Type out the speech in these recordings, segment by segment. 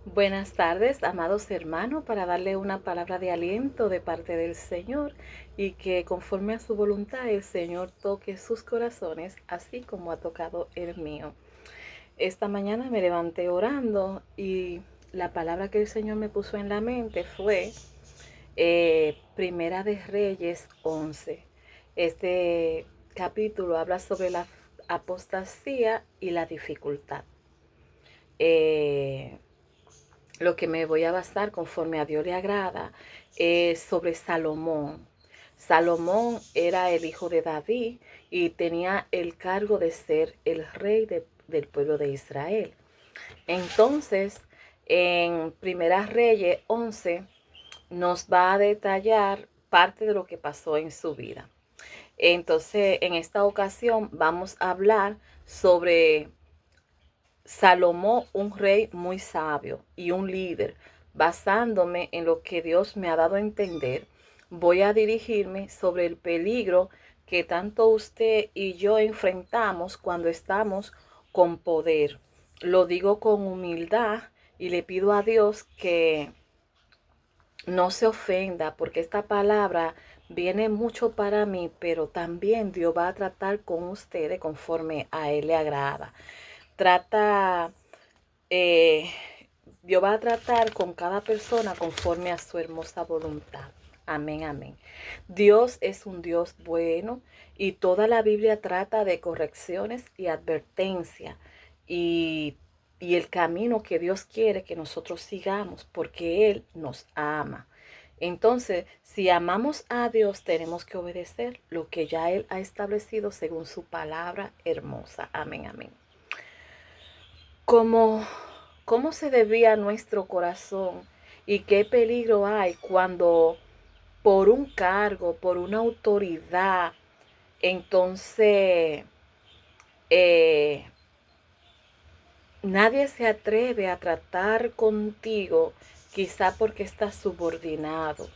Buenas tardes, amados hermanos, para darle una palabra de aliento de parte del Señor y que conforme a su voluntad el Señor toque sus corazones, así como ha tocado el mío. Esta mañana me levanté orando y la palabra que el Señor me puso en la mente fue Primera de Reyes 11. Este capítulo habla sobre la apostasía y la dificultad. Eh, lo que me voy a basar conforme a Dios le agrada es sobre Salomón. Salomón era el hijo de David y tenía el cargo de ser el rey del pueblo de Israel. Entonces, en Primera Reyes 11 nos va a detallar parte de lo que pasó en su vida. Entonces, en esta ocasión vamos a hablar sobre Salomón, un rey muy sabio y un líder. Basándome en lo que Dios me ha dado a entender, voy a dirigirme sobre el peligro que tanto usted y yo enfrentamos cuando estamos con poder. Lo digo con humildad y le pido a Dios que no se ofenda, porque esta palabra viene mucho para mí, pero también Dios va a tratar con ustedes conforme a Él le agrada. Trata eh, Dios va a tratar con cada persona conforme a su hermosa voluntad. Amén, amén. Dios es un Dios bueno y toda la Biblia trata de correcciones y advertencia y, y el camino que Dios quiere que nosotros sigamos porque Él nos ama. Entonces, si amamos a Dios, tenemos que obedecer lo que ya Él ha establecido según su palabra hermosa. Amén, amén. ¿Cómo, cómo se desvía nuestro corazón y qué peligro hay cuando por un cargo, por una autoridad, entonces eh, nadie se atreve a tratar contigo, quizá porque estás subordinado?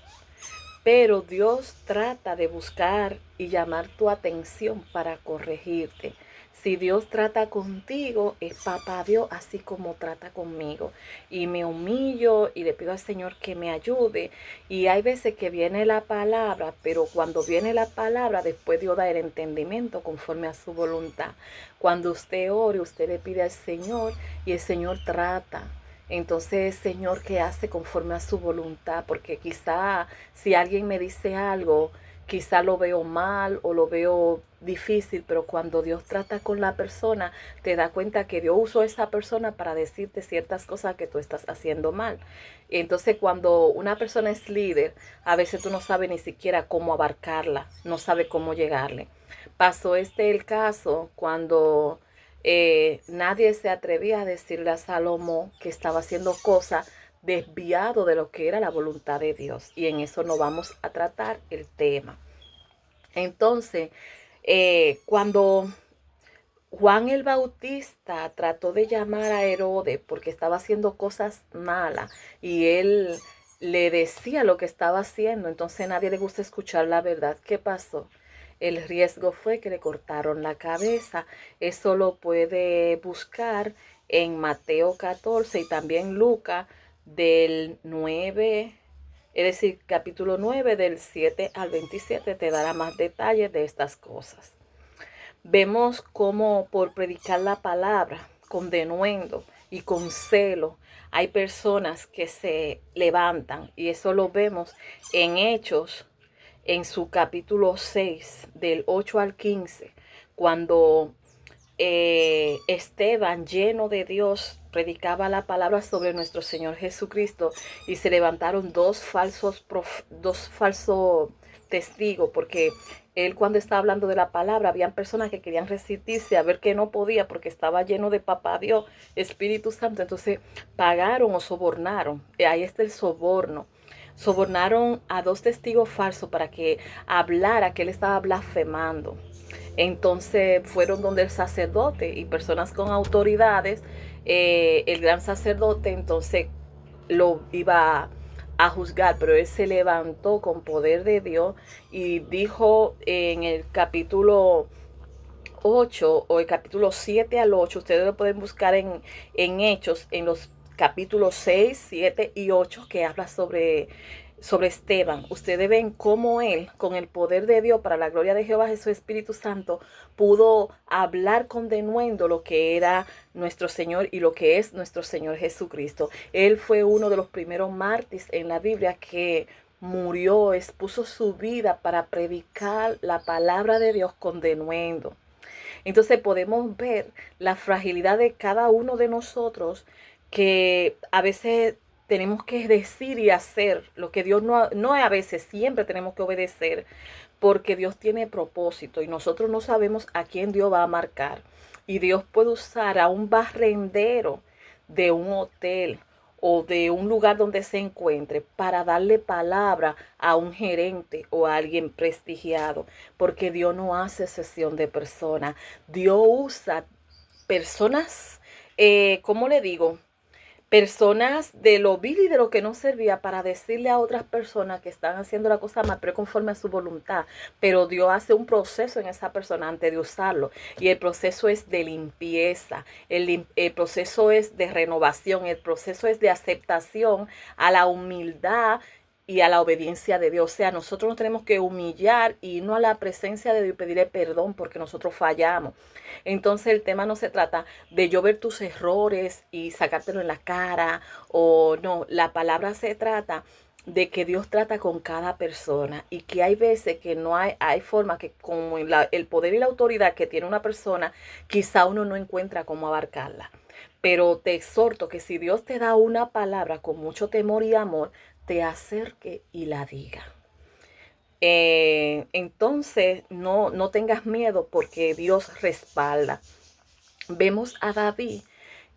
Pero Dios trata de buscar y llamar tu atención para corregirte. Si Dios trata contigo, es papá Dios así como trata conmigo. Y me humillo y le pido al Señor que me ayude. Y hay veces que viene la palabra, pero cuando viene la palabra, después Dios da el entendimiento conforme a su voluntad. Cuando usted ore, usted le pide al Señor y el Señor trata. Entonces, Señor, ¿qué hace conforme a su voluntad? Porque quizá si alguien me dice algo, quizá lo veo mal o lo veo difícil, pero cuando Dios trata con la persona, te das cuenta que Dios usó a esa persona para decirte ciertas cosas que tú estás haciendo mal. Entonces, cuando una persona es líder, a veces tú no sabes ni siquiera cómo abarcarla, no sabes cómo llegarle. Pasó el caso cuando nadie se atrevía a decirle a Salomón que estaba haciendo cosas desviado de lo que era la voluntad de Dios. Y en eso no vamos a tratar el tema. Entonces, cuando Juan el Bautista trató de llamar a Herodes porque estaba haciendo cosas malas y él le decía lo que estaba haciendo, entonces a nadie le gusta escuchar la verdad. ¿Qué pasó? El riesgo fue que le cortaron la cabeza. Eso lo puede buscar en Mateo 14 y también Lucas del 9, es decir, capítulo 9 del 7 al 27 te dará más detalles de estas cosas. Vemos cómo por predicar la palabra con denuendo y con celo hay personas que se levantan, y eso lo vemos en Hechos, en su capítulo 6 del 8 al 15, cuando Esteban, lleno de Dios, predicaba la palabra sobre nuestro Señor Jesucristo y se levantaron dos falsos testigos, porque él, cuando estaba hablando de la palabra, habían personas que querían resistirse a ver que no podía porque estaba lleno de papá Dios, Espíritu Santo. Entonces pagaron o sobornaron. Ahí está el soborno. Sobornaron a dos testigos falsos para que hablara que él estaba blasfemando. Entonces fueron donde el sacerdote y personas con autoridades. El gran sacerdote entonces lo iba a juzgar, pero él se levantó con poder de Dios y dijo en el capítulo 8 o el capítulo 7 al 8, ustedes lo pueden buscar en Hechos, en los capítulos 6, 7 y 8, que habla sobre Esteban. Ustedes ven cómo él, con el poder de Dios, para la gloria de Jehová Jesús Espíritu Santo, pudo hablar con denuendo lo que era nuestro Señor y lo que es nuestro Señor Jesucristo. Él fue uno de los primeros mártires en la Biblia que murió, expuso su vida para predicar la palabra de Dios con denuendo. Entonces podemos ver la fragilidad de cada uno de nosotros, que a veces tenemos que decir y hacer lo que Dios no a veces, siempre tenemos que obedecer, porque Dios tiene propósito y nosotros no sabemos a quién Dios va a marcar. Y Dios puede usar a un barrendero de un hotel o de un lugar donde se encuentre para darle palabra a un gerente o a alguien prestigiado, porque Dios no hace excepción de personas. Dios usa personas, ¿cómo le digo? Personas de lo vil y de lo que no servía para decirle a otras personas que están haciendo la cosa mal, pero conforme a su voluntad. Pero Dios hace un proceso en esa persona antes de usarlo. Y el proceso es de limpieza, el proceso es de renovación, el proceso es de aceptación a la humildad y a la obediencia de Dios. O sea, nosotros nos tenemos que humillar y irnos a la presencia de Dios y pedirle perdón porque nosotros fallamos. Entonces el tema no se trata de yo ver tus errores y sacártelo en la cara, o no, la palabra se trata de que Dios trata con cada persona y que hay veces que no hay forma que con el poder y la autoridad que tiene una persona, quizá uno no encuentra cómo abarcarla. Pero te exhorto que si Dios te da una palabra con mucho temor y amor, te acerque y la diga. Entonces no tengas miedo porque Dios respalda. Vemos a David,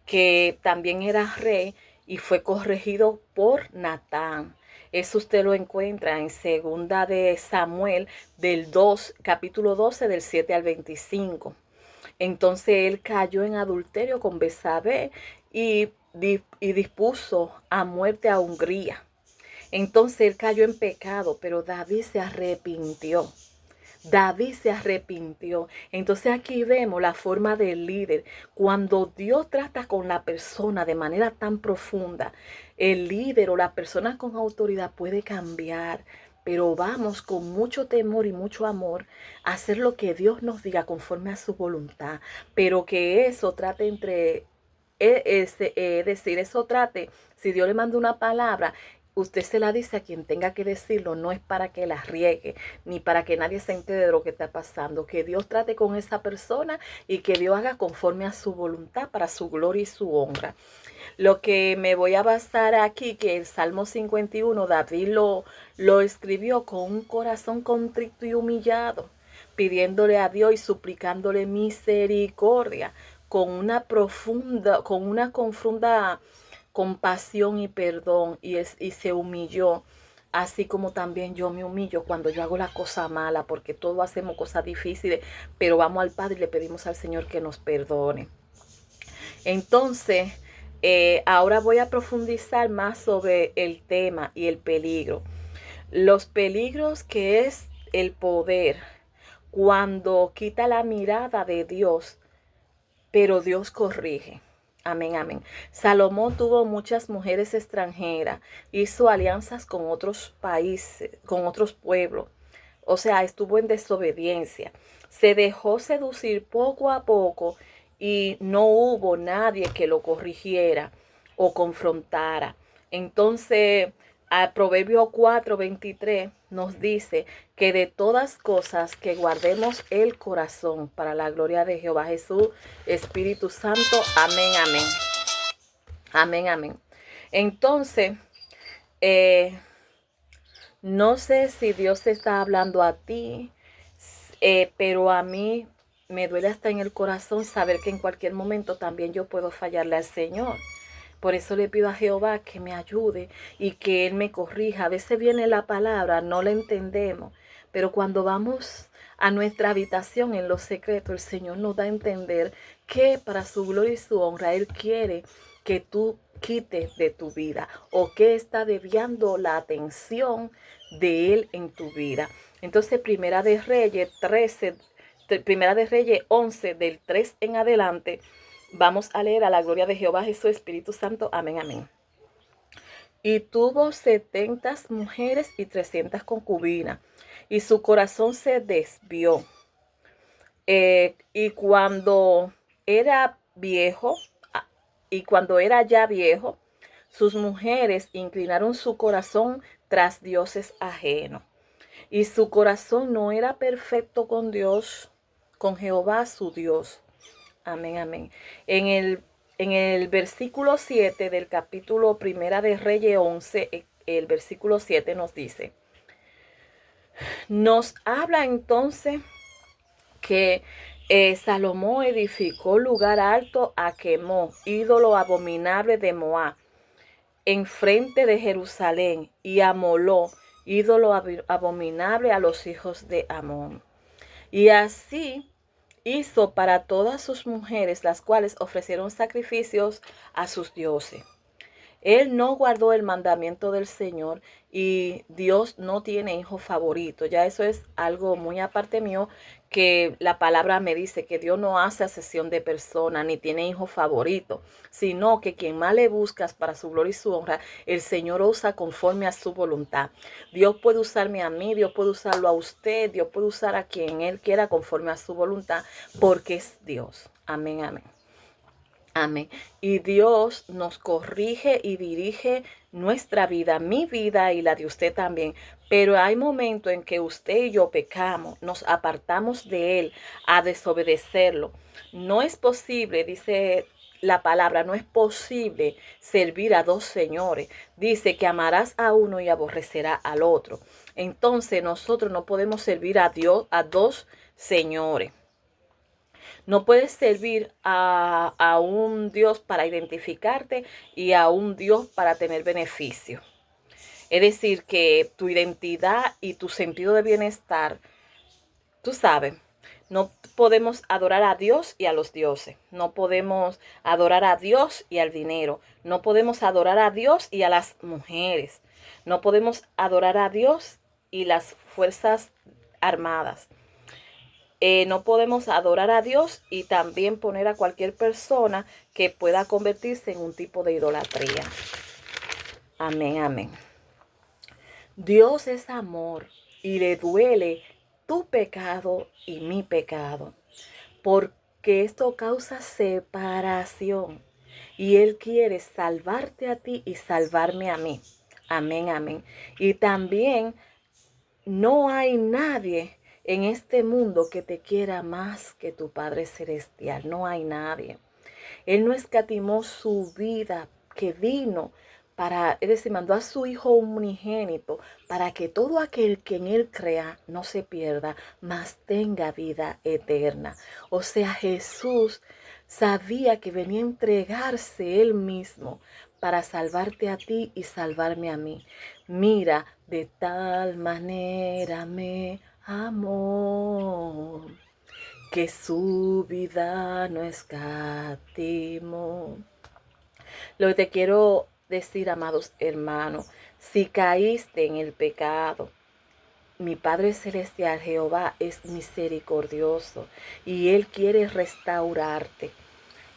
que también era rey y fue corregido por Natán. Eso usted lo encuentra en segunda de Samuel del capítulo 12 del 7 al 25. Entonces él cayó en adulterio con Betsabé y dispuso a muerte a Hungría. Entonces él cayó en pecado, pero David se arrepintió. David se arrepintió. Entonces aquí vemos la forma del líder. Cuando Dios trata con la persona de manera tan profunda, el líder o la persona con autoridad puede cambiar. Pero vamos con mucho temor y mucho amor a hacer lo que Dios nos diga conforme a su voluntad. Pero que eso trate decir, eso trate, si Dios le manda una palabra, usted se la dice a quien tenga que decirlo, no es para que la riegue, ni para que nadie se entere de lo que está pasando. Que Dios trate con esa persona y que Dios haga conforme a su voluntad para su gloria y su honra. Lo que me voy a basar aquí, que el Salmo 51, David lo escribió con un corazón contrito y humillado, pidiéndole a Dios y suplicándole misericordia, con una profunda compasión y perdón, y se humilló, así como también yo me humillo cuando yo hago la cosa mala, porque todos hacemos cosas difíciles, pero vamos al Padre y le pedimos al Señor que nos perdone. Entonces, ahora voy a profundizar más sobre el tema y el peligro. Los peligros que es el poder cuando quita la mirada de Dios, pero Dios corrige. Amén, amén. Salomón tuvo muchas mujeres extranjeras, hizo alianzas con otros países, con otros pueblos. O sea, estuvo en desobediencia. Se dejó seducir poco a poco y no hubo nadie que lo corrigiera o confrontara. Entonces, al Proverbio 4:23 nos dice que de todas cosas que guardemos el corazón para la gloria de Jehová Jesús, Espíritu Santo. Amén, amén. Amén, amén. Entonces, no sé si Dios está hablando a ti, pero a mí me duele hasta en el corazón saber que en cualquier momento también yo puedo fallarle al Señor. Por eso le pido a Jehová que me ayude y que Él me corrija. A veces viene la palabra, no la entendemos, pero cuando vamos a nuestra habitación en lo secreto, el Señor nos da a entender que para su gloria y su honra Él quiere que tú quites de tu vida o que está desviando la atención de Él en tu vida. Entonces, Primera de Reyes 11, del 3 en adelante, Vamos a leer a la gloria de Jehová Jesús, Espíritu Santo. Amén, amén. Y tuvo 70 mujeres y 300 concubinas, y su corazón se desvió. Y cuando era viejo, y cuando era ya viejo, sus mujeres inclinaron su corazón tras dioses ajenos. Y su corazón no era perfecto con Dios, con Jehová su Dios. Amén, amén. En el versículo 7 del capítulo Primera de Reyes 11, el versículo 7 nos dice, nos habla entonces que Salomón edificó lugar alto a Quemó, ídolo abominable de Moab, enfrente de Jerusalén, y a Moló, ídolo abominable a los hijos de Amón. Y así hizo para todas sus mujeres, las cuales ofrecieron sacrificios a sus dioses. Él no guardó el mandamiento del Señor y Dios no tiene hijo favorito. Ya eso es algo muy aparte mío, que la palabra me dice que Dios no hace acepción de persona ni tiene hijo favorito, sino que quien más le buscas para su gloria y su honra, el Señor usa conforme a su voluntad. Dios puede usarme a mí, Dios puede usarlo a usted, Dios puede usar a quien Él quiera conforme a su voluntad, porque es Dios. Amén, amén. Amén. Y Dios nos corrige y dirige nuestra vida, mi vida y la de usted también. Pero hay momentos en que usted y yo pecamos, nos apartamos de Él a desobedecerlo. No es posible, dice la palabra, no es posible servir a dos señores. Dice que amarás a uno y aborrecerás al otro. Entonces nosotros no podemos servir a Dios, a dos señores. No puedes servir a un Dios para identificarte y a un Dios para tener beneficio. Es decir, que tu identidad y tu sentido de bienestar, tú sabes, no podemos adorar a Dios y a los dioses. No podemos adorar a Dios y al dinero. No podemos adorar a Dios y a las mujeres. No podemos adorar a Dios y las fuerzas armadas. No podemos adorar a Dios y también poner a cualquier persona que pueda convertirse en un tipo de idolatría. Amén, amén. Dios es amor y le duele tu pecado y mi pecado, porque esto causa separación y Él quiere salvarte a ti y salvarme a mí. Amén, amén. Y también no hay nadie en este mundo que te quiera más que tu Padre Celestial. No hay nadie. Él no escatimó su vida, que vino para, es decir, mandó a su Hijo unigénito para que todo aquel que en Él crea no se pierda, mas tenga vida eterna. O sea, Jesús sabía que venía a entregarse Él mismo para salvarte a ti y salvarme a mí. Mira, de tal manera me amó que su vida no escatimó. Lo que te quiero decir, amados hermanos, si caíste en el pecado, mi Padre Celestial, Jehová, es misericordioso y Él quiere restaurarte.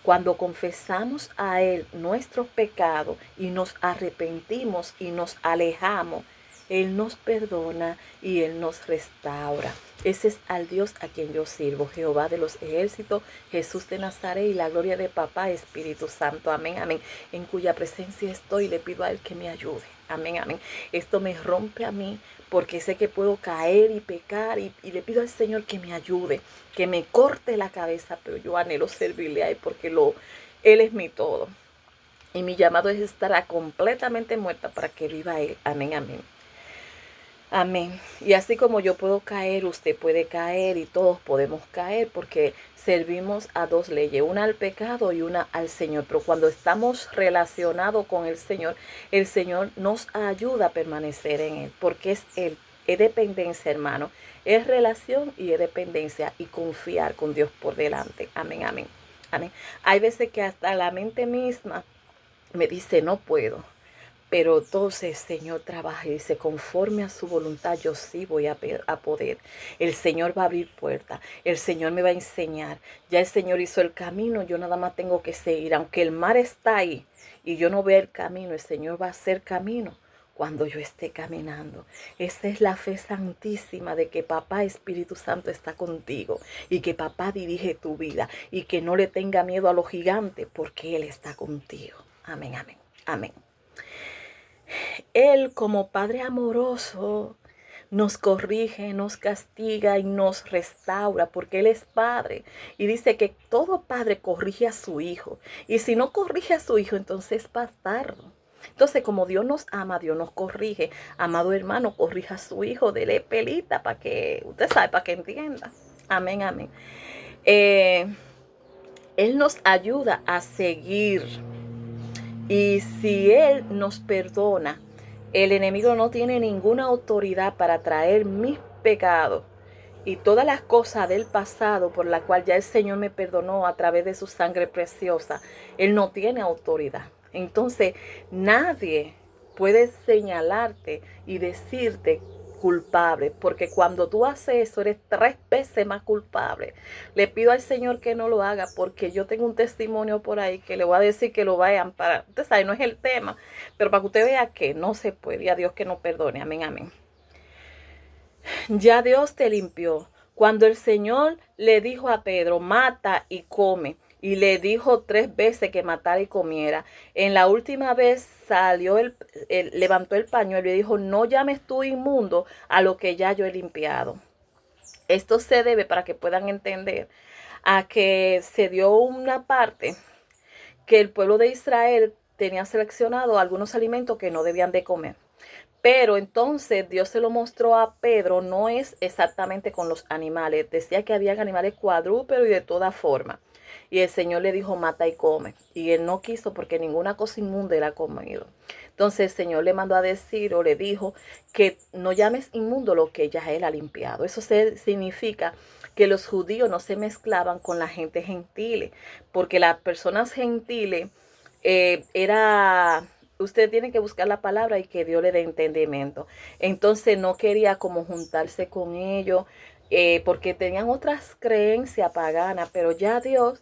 Cuando confesamos a Él nuestros pecados y nos arrepentimos y nos alejamos, Él nos perdona y Él nos restaura. Ese es al Dios a quien yo sirvo, Jehová de los ejércitos, Jesús de Nazaret y la gloria de Papá, Espíritu Santo. Amén, amén. En cuya presencia estoy, le pido a Él que me ayude. Amén, amén. Esto me rompe a mí porque sé que puedo caer y pecar y le pido al Señor que me ayude, que me corte la cabeza, pero yo anhelo servirle a Él porque Él es mi todo. Y mi llamado es estar completamente muerta para que viva Él. Amén, amén. Amén. Y así como yo puedo caer, usted puede caer y todos podemos caer porque servimos a dos leyes, una al pecado y una al Señor. Pero cuando estamos relacionados con el Señor nos ayuda a permanecer en Él porque es Él. Es dependencia, hermano. Es relación y es dependencia y confiar con Dios por delante. Amén, amén. Amén. Hay veces que hasta la mente misma me dice no puedo. Pero entonces, Señor, trabaja y dice, conforme a su voluntad, yo sí voy a poder. El Señor va a abrir puertas. El Señor me va a enseñar. Ya el Señor hizo el camino, yo nada más tengo que seguir. Aunque el mar está ahí y yo no veo el camino, el Señor va a hacer camino cuando yo esté caminando. Esa es la fe santísima de que papá Espíritu Santo está contigo y que papá dirige tu vida y que no le tenga miedo a los gigantes porque Él está contigo. Amén, amén, amén. Él como Padre amoroso nos corrige, nos castiga y nos restaura porque Él es Padre. Y dice que todo padre corrige a su hijo. Y si no corrige a su hijo, entonces es bastardo. Entonces, como Dios nos ama, Dios nos corrige. Amado hermano, corrija a su hijo, dele pelita para que, usted sabe, para que entienda. Amén, amén. Él nos ayuda a seguir. Y si Él nos perdona, el enemigo no tiene ninguna autoridad para traer mis pecados y todas las cosas del pasado por la cual ya el Señor me perdonó a través de su sangre preciosa. Él no tiene autoridad. Entonces, nadie puede señalarte y decirte culpable, porque cuando tú haces eso eres 3 veces más culpable. Le pido al Señor que no lo haga, porque yo tengo un testimonio por ahí que le voy a decir que lo vayan para, usted sabe, no es el tema, pero para que usted vea que no se puede, y a Dios que no perdone, amén, amén. Ya Dios te limpió. Cuando el Señor le dijo a Pedro, mata y come, y le dijo 3 veces que matara y comiera, en la última vez salió, levantó el pañuelo y dijo, no llames tú inmundo a lo que ya yo he limpiado. Esto se debe, para que puedan entender, a que se dio una parte que el pueblo de Israel tenía seleccionado algunos alimentos que no debían de comer. Pero entonces Dios se lo mostró a Pedro, no es exactamente con los animales. Decía que había animales cuadrúpedos y de toda forma. Y el Señor le dijo, mata y come. Y él no quiso porque ninguna cosa inmunda él ha comido. Entonces el Señor le mandó a decir o le dijo que no llames inmundo lo que ya él ha limpiado. Eso significa que los judíos no se mezclaban con la gente gentile. Porque las personas gentiles usted tiene que buscar la palabra y que Dios le dé entendimiento. Entonces no quería como juntarse con ellos porque tenían otras creencias paganas, pero ya Dios,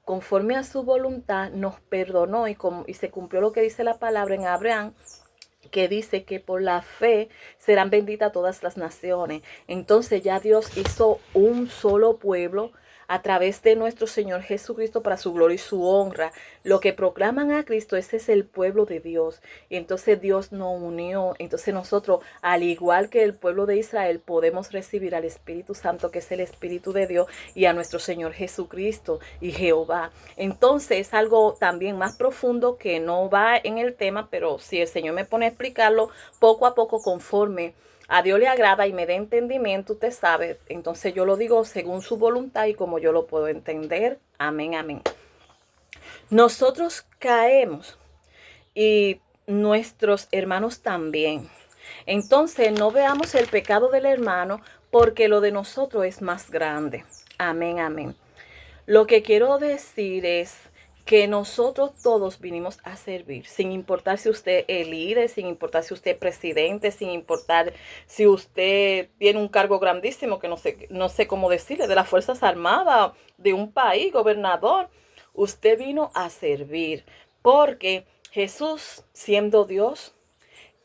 conforme a su voluntad, nos perdonó y se cumplió lo que dice la palabra en Abraham, que dice que por la fe serán benditas todas las naciones. Entonces ya Dios hizo un solo pueblo a través de nuestro Señor Jesucristo para su gloria y su honra. Lo que proclaman a Cristo, ese es el pueblo de Dios. Y entonces Dios nos unió. Entonces nosotros, al igual que el pueblo de Israel, podemos recibir al Espíritu Santo, que es el Espíritu de Dios, y a nuestro Señor Jesucristo y Jehová. Entonces es algo también más profundo que no va en el tema, pero si el Señor me pone a explicarlo poco a poco conforme a Dios le agrada y me dé entendimiento, usted sabe, entonces yo lo digo según su voluntad y como yo lo puedo entender. Amén, amén. Nosotros caemos y nuestros hermanos también. Entonces no veamos el pecado del hermano porque lo de nosotros es más grande. Amén, amén. Lo que quiero decir es que nosotros todos vinimos a servir, sin importar si usted es líder, sin importar si usted es presidente, sin importar si usted tiene un cargo grandísimo, que no sé cómo decirle, de las Fuerzas Armadas, de un país, gobernador. Usted vino a servir, porque Jesús, siendo Dios,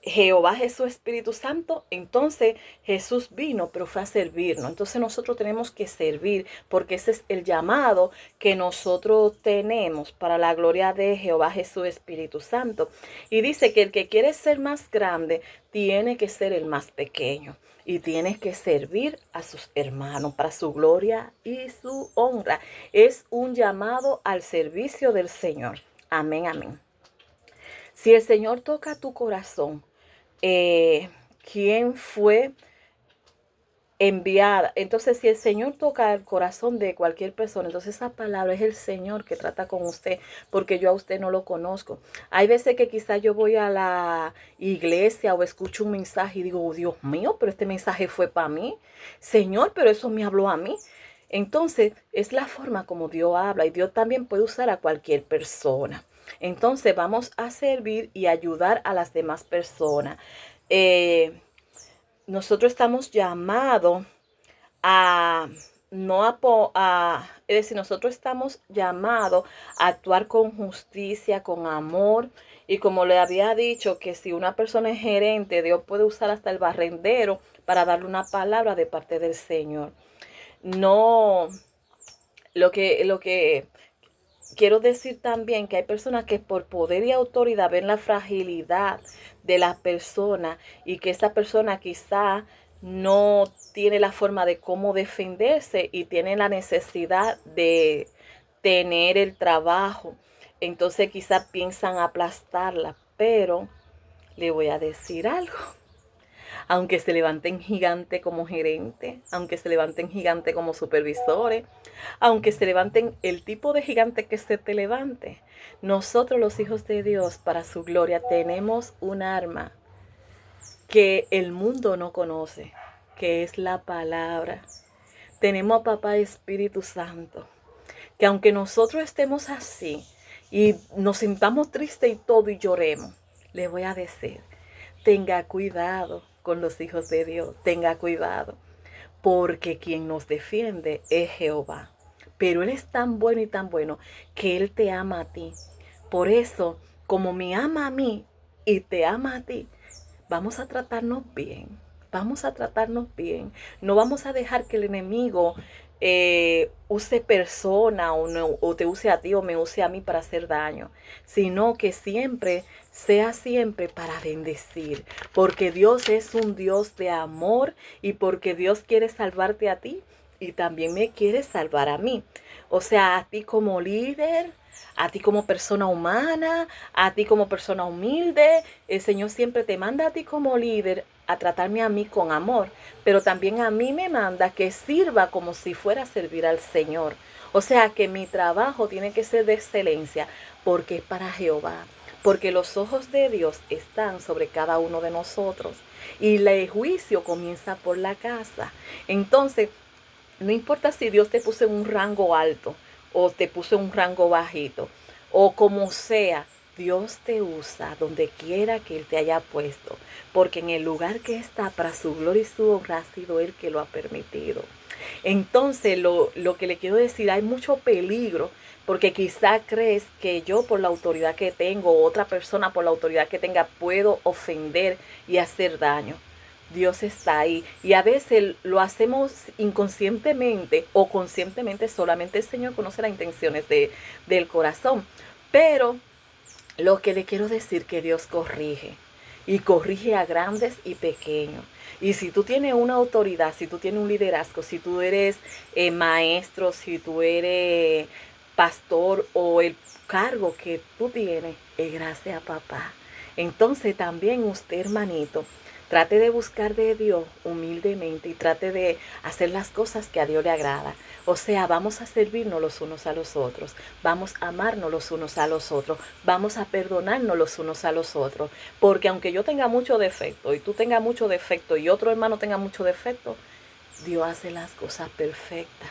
Jehová Jesús Espíritu Santo, entonces Jesús vino, pero fue a servirnos. Entonces nosotros tenemos que servir, porque ese es el llamado que nosotros tenemos para la gloria de Jehová Jesús Espíritu Santo. Y dice que el que quiere ser más grande tiene que ser el más pequeño. Y tiene que servir a sus hermanos para su gloria y su honra. Es un llamado al servicio del Señor. Amén, amén. Si el Señor toca tu corazón, ¿quién fue enviada? Entonces, si el Señor toca el corazón de cualquier persona, entonces esa palabra es el Señor que trata con usted, porque yo a usted no lo conozco. Hay veces que quizás yo voy a la iglesia o escucho un mensaje y digo, oh, Dios mío, pero este mensaje fue para mí. Señor, pero eso me habló a mí. Entonces, es la forma como Dios habla, y Dios también puede usar a cualquier persona. Entonces vamos a servir y ayudar a las demás personas. Eh, Nosotros estamos llamados a no es decir, nosotros estamos llamados a actuar con justicia, con amor, y como le había dicho, que si una persona es gerente, Dios puede usar hasta el barrendero para darle una palabra de parte del Señor. No, lo que quiero decir también que hay personas que por poder y autoridad ven la fragilidad de las personas y que esa persona quizá no tiene la forma de cómo defenderse y tiene la necesidad de tener el trabajo. Entonces quizá piensan aplastarla, pero le voy a decir algo. Aunque se levanten gigantes como gerente, aunque se levanten gigantes como supervisores, aunque se levanten el tipo de gigante que se te levante, nosotros los hijos de Dios, para su gloria, tenemos un arma que el mundo no conoce, que es la palabra. Tenemos a Papá Espíritu Santo, que aunque nosotros estemos así y nos sintamos tristes y todo y lloremos, le voy a decir, tenga cuidado con los hijos de Dios, tenga cuidado, porque quien nos defiende es Jehová. Pero Él es tan bueno y tan bueno que Él te ama a ti. Por eso, como me ama a mí y te ama a ti, vamos a tratarnos bien. Vamos a tratarnos bien. No vamos a dejar que el enemigo use persona o te use a ti o me use a mí para hacer daño, sino que siempre sea siempre para bendecir, porque Dios es un Dios de amor y porque Dios quiere salvarte a ti y también me quiere salvar a mí. O sea, a ti como líder, a ti como persona humana, a ti como persona humilde, el Señor siempre te manda a ti como líder a tratarme a mí con amor, pero también a mí me manda que sirva como si fuera a servir al Señor. O sea que mi trabajo tiene que ser de excelencia porque es para Jehová, porque los ojos de Dios están sobre cada uno de nosotros y el juicio comienza por la casa. Entonces, no importa si Dios te puso en un rango alto o te puso en un rango bajito o como sea, Dios te usa donde quiera que Él te haya puesto, porque en el lugar que está para su gloria y su honra ha sido Él que lo ha permitido. Entonces, lo que le quiero decir, hay mucho peligro, porque quizá crees que yo por la autoridad que tengo, o otra persona por la autoridad que tenga, puedo ofender y hacer daño. Dios está ahí y a veces lo hacemos inconscientemente o conscientemente, solamente el Señor conoce las intenciones del corazón. Pero lo que le quiero decir que Dios corrige y corrige a grandes y pequeños. Y si tú tienes una autoridad, si tú tienes un liderazgo, si tú eres maestro, si tú eres pastor o el cargo que tú tienes, es gracias a papá. Entonces también usted, hermanito, trate de buscar de Dios humildemente y trate de hacer las cosas que a Dios le agrada. O sea, vamos a servirnos los unos a los otros, vamos a amarnos los unos a los otros, vamos a perdonarnos los unos a los otros. Porque aunque yo tenga mucho defecto y tú tengas mucho defecto y otro hermano tenga mucho defecto, Dios hace las cosas perfectas.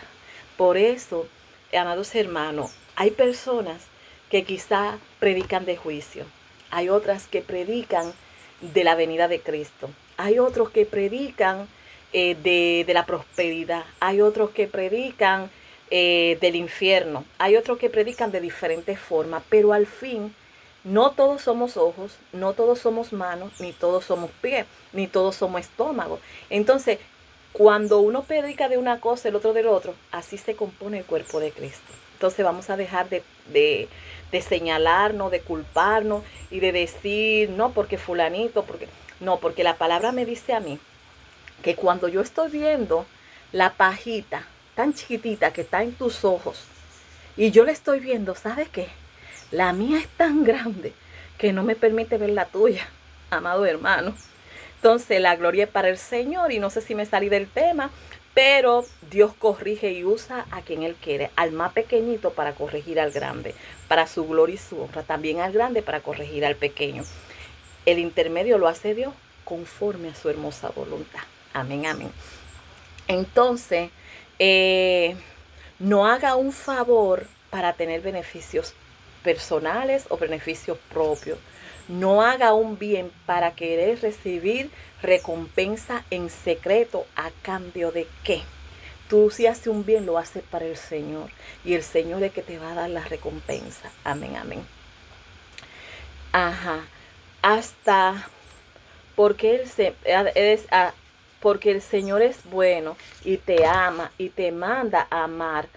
Por eso, amados hermanos, hay personas que quizá predican de juicio, hay otras que predican de la venida de Cristo, hay otros que predican de la prosperidad, hay otros que predican del infierno, hay otros que predican de diferentes formas, pero al fin no todos somos ojos, no todos somos manos, ni todos somos pies, ni todos somos estómago. Entonces, cuando uno predica de una cosa, el otro del otro, así se compone el cuerpo de Cristo. Entonces vamos a dejar de señalarnos, de culparnos y de decir, no, porque fulanito, porque... No, porque la palabra me dice a mí que cuando yo estoy viendo la pajita tan chiquitita que está en tus ojos y yo la estoy viendo, ¿sabes qué? La mía es tan grande que no me permite ver la tuya, amado hermano. Entonces la gloria es para el Señor y no sé si me salí del tema, pero Dios corrige y usa a quien Él quiere, al más pequeñito para corregir al grande, para su gloria y su honra, también al grande para corregir al pequeño. El intermedio lo hace Dios conforme a su hermosa voluntad. Amén, amén. Entonces, no haga un favor para tener beneficios personales o beneficios propios. No haga un bien para querer recibir recompensa en secreto. ¿A cambio de qué? Tú si haces un bien lo haces para el Señor, y el Señor es que te va a dar la recompensa. Amén, amén. Ajá. Hasta porque porque el Señor es bueno y te ama y te manda a amar.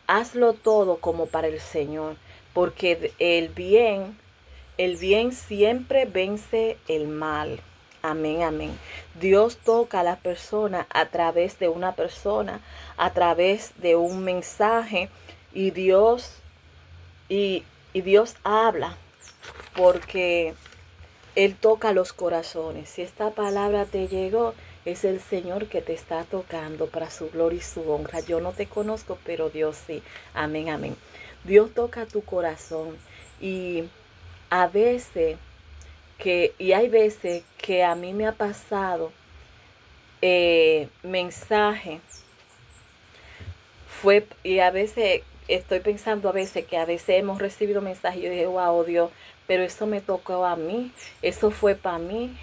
Hazlo todo como para el Señor, porque el bien siempre vence el mal. Amén, amén. Dios toca a la persona a través de una persona, a través de un mensaje, y y Dios habla porque Él toca los corazones. Si esta palabra te llegó, es el Señor que te está tocando para su gloria y su honra. Yo no te conozco, pero Dios sí. Amén, amén. Dios toca tu corazón, y a veces y hay veces que a mí me ha pasado mensaje y a veces estoy pensando a veces que a veces hemos recibido mensajes y yo dije, wow, Dios, pero eso me tocó a mí, eso fue para mí.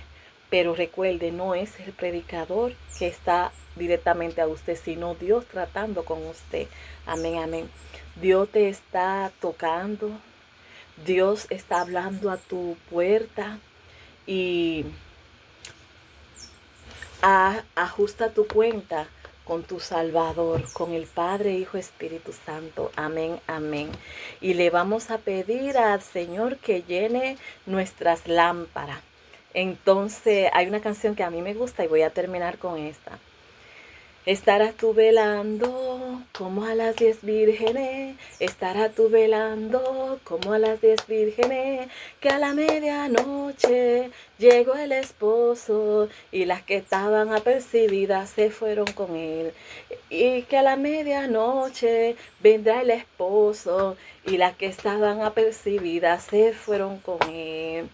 Pero recuerde, no es el predicador que está directamente a usted, sino Dios tratando con usted. Amén, amén. Dios te está tocando, Dios está hablando a tu puerta, y ajusta tu cuenta con tu Salvador, con el Padre, Hijo, Espíritu Santo. Amén, amén. Y le vamos a pedir al Señor que llene nuestras lámparas. Entonces, hay una canción que a mí me gusta y voy a terminar con esta. Estarás tú velando como a las 10 vírgenes, estarás tú velando como a las 10 vírgenes, que a la medianoche llegó el esposo y las que estaban apercibidas se fueron con él. Y que a la medianoche vendrá el esposo y las que estaban apercibidas se fueron con él.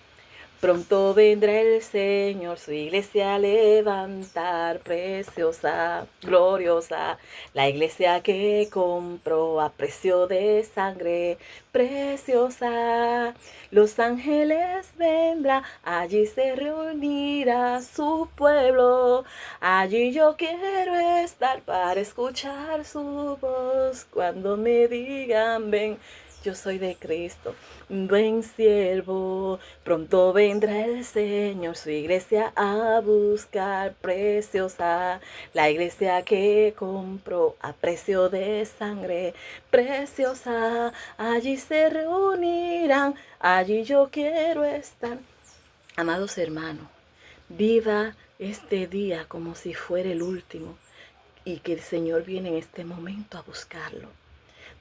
Pronto vendrá el Señor, su iglesia a levantar, preciosa, gloriosa, la iglesia que compró a precio de sangre, preciosa. Los ángeles vendrán, allí se reunirá su pueblo, allí yo quiero estar para escuchar su voz cuando me digan ven. Yo soy de Cristo, buen siervo. Pronto vendrá el Señor, su iglesia a buscar, preciosa. La iglesia que compró a precio de sangre, preciosa. Allí se reunirán, allí yo quiero estar. Amados hermanos, viva este día como si fuera el último, y que el Señor viene en este momento a buscarlo.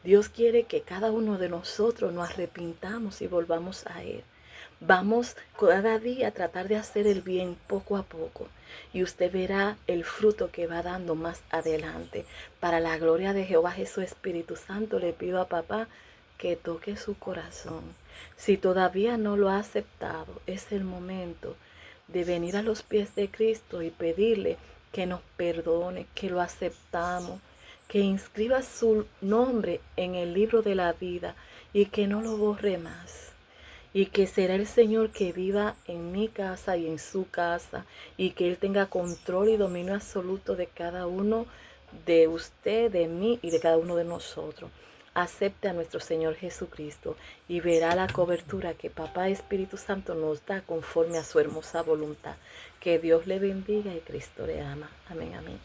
Dios quiere que cada uno de nosotros nos arrepintamos y volvamos a Él. Vamos cada día a tratar de hacer el bien poco a poco, y usted verá el fruto que va dando más adelante. Para la gloria de Jehová Jesús Espíritu Santo, le pido a papá que toque su corazón. Si todavía no lo ha aceptado, es el momento de venir a los pies de Cristo y pedirle que nos perdone, que lo aceptamos, que inscriba su nombre en el libro de la vida y que no lo borre más. Y que será el Señor que viva en mi casa y en su casa, y que Él tenga control y dominio absoluto de cada uno de usted, de mí y de cada uno de nosotros. Acepte a nuestro Señor Jesucristo y verá la cobertura que Papá Espíritu Santo nos da conforme a su hermosa voluntad. Que Dios le bendiga y Cristo le ama. Amén, amén.